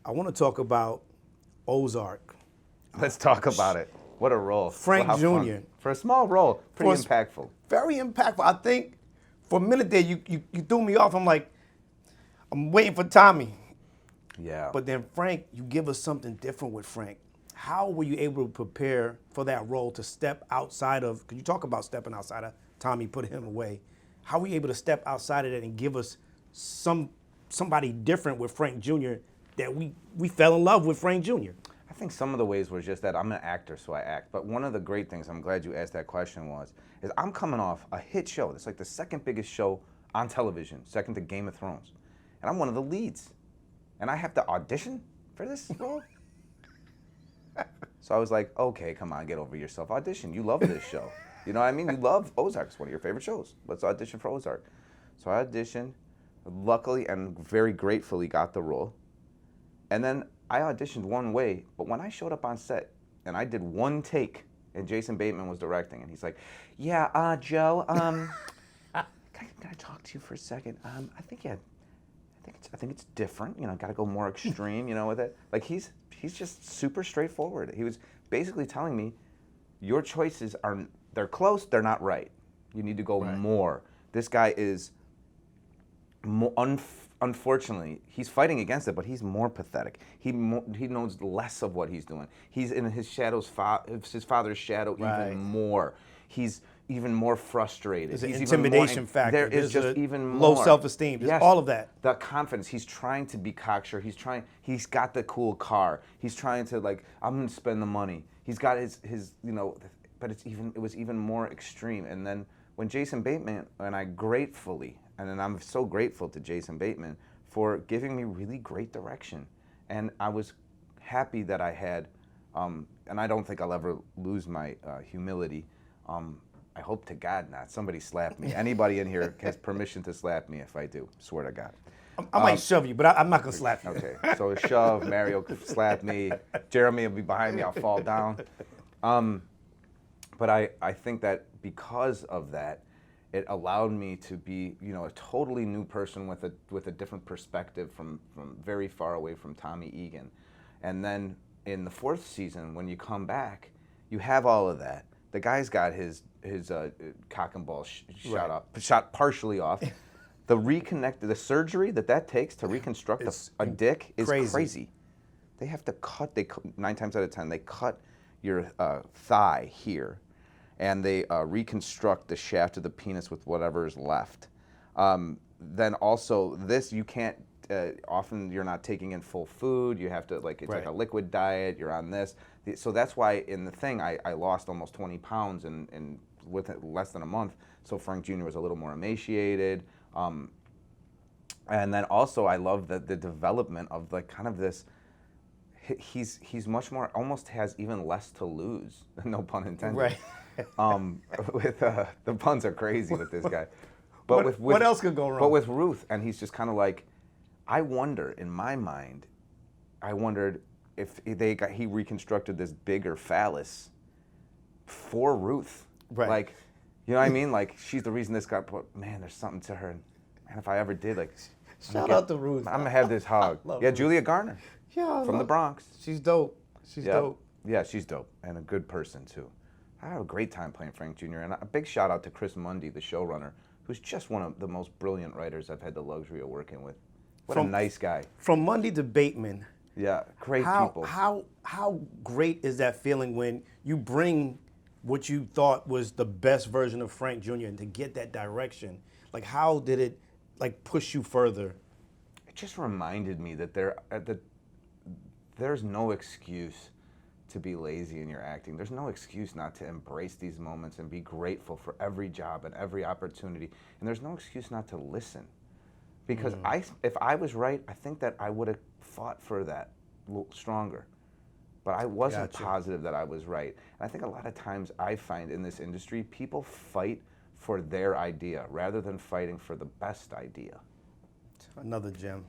I want to talk about Ozark. Let's talk about it. What a role. Frank How fun. Jr. For a small role, pretty For a impactful. Very impactful. I think for a minute there, you threw me off. I'm like, I'm waiting for Tommy. Yeah. But then Frank, you give us something different with Frank. How were you able to prepare for that role to step outside of, because you talk about stepping outside of Tommy, put him away. How were you able to step outside of that and give us somebody different with Frank Jr. that we fell in love with Frank Jr.? I think some of the ways was just that I'm an actor, so I act. But one of the great things, I'm glad you asked that question, is I'm coming off a hit show. It's like the second biggest show on television, second to Game of Thrones. And I'm one of the leads. And I have to audition for this role? So I was like, okay, come on, get over yourself. Audition. You love this show. You know what I mean? You love Ozark. It's one of your favorite shows. Let's audition for Ozark. So I auditioned. Luckily and very gratefully got the role. And then I auditioned one way, but when I showed up on set and I did one take, and Jason Bateman was directing, and he's like, "Yeah, Joe, can I talk to you for a second? I think it's different. You know, got to go more extreme. You know, with it. Like he's just super straightforward. He was basically telling me, your choices they're close, they're not right. You need to go more. This guy is unfortunately, he's fighting against it, but he's more pathetic. He knows less of what he's doing. He's in his father's shadow even more. He's even more frustrated. There's an He's intimidation factor. There is There's just even more. Low self-esteem. Just all of that. The confidence. He's trying to be cocksure. He's got the cool car. He's trying to I'm going to spend the money. He's got his but it was even more extreme. And then when Jason Bateman, and then I'm so grateful to Jason Bateman for giving me really great direction. And I was happy that I had, and I don't think I'll ever lose my humility. I hope to God not. Somebody slap me. Anybody in here has permission to slap me if I do. Swear to God. I might shove you, but I'm not going to slap you. Okay, so a shove, Mario could slap me, Jeremy will be behind me, I'll fall down. But I think that because of that, it allowed me to be, a totally new person with a different perspective from very far away from Tommy Egan. And then in the fourth season, when you come back, you have all of that. The guy's got his cock and ball shot partially off. The surgery that takes to reconstruct a dick is crazy. They have to cut. 9 times out of 10 they cut your thigh here, and they reconstruct the shaft of the penis with whatever is left. Then also this, you can't, often you're not taking in full food. You have to, it's like a liquid diet. You're on this. So that's why in the thing, I lost almost 20 pounds in with less than a month. So Frank Jr. was a little more emaciated. And then also I love the development of kind of this, he's much more, almost has even less to lose, no pun intended. Right. With the puns are crazy with this guy. But what else could go wrong? But with Ruth, and he's just kind of I wonder, in my mind, I wondered if he reconstructed this bigger phallus for Ruth. Right. You know what I mean? She's the reason this got put. Man, there's something to her. And if I ever did, shout out to Ruth. I'm gonna have this hug. Yeah, Ruth. Julia Garner. Yeah, from the Bronx. She's dope. She's dope. Yeah, she's dope and a good person too. I had a great time playing Frank Jr. And a big shout out to Chris Mundy, the showrunner, who's just one of the most brilliant writers I've had the luxury of working with. What a nice guy. From Mundy to Bateman. Yeah, great people. How great is that feeling when you bring what you thought was the best version of Frank Jr. and to get that direction? How did it push you further? It just reminded me that there's no excuse to be lazy in your acting. There's no excuse not to embrace these moments and be grateful for every job and every opportunity. And there's no excuse not to listen. Because if I was right, I think that I would have fought for that a little stronger. But I wasn't positive that I was right. And I think a lot of times I find in this industry, people fight for their idea rather than fighting for the best idea. Another gem.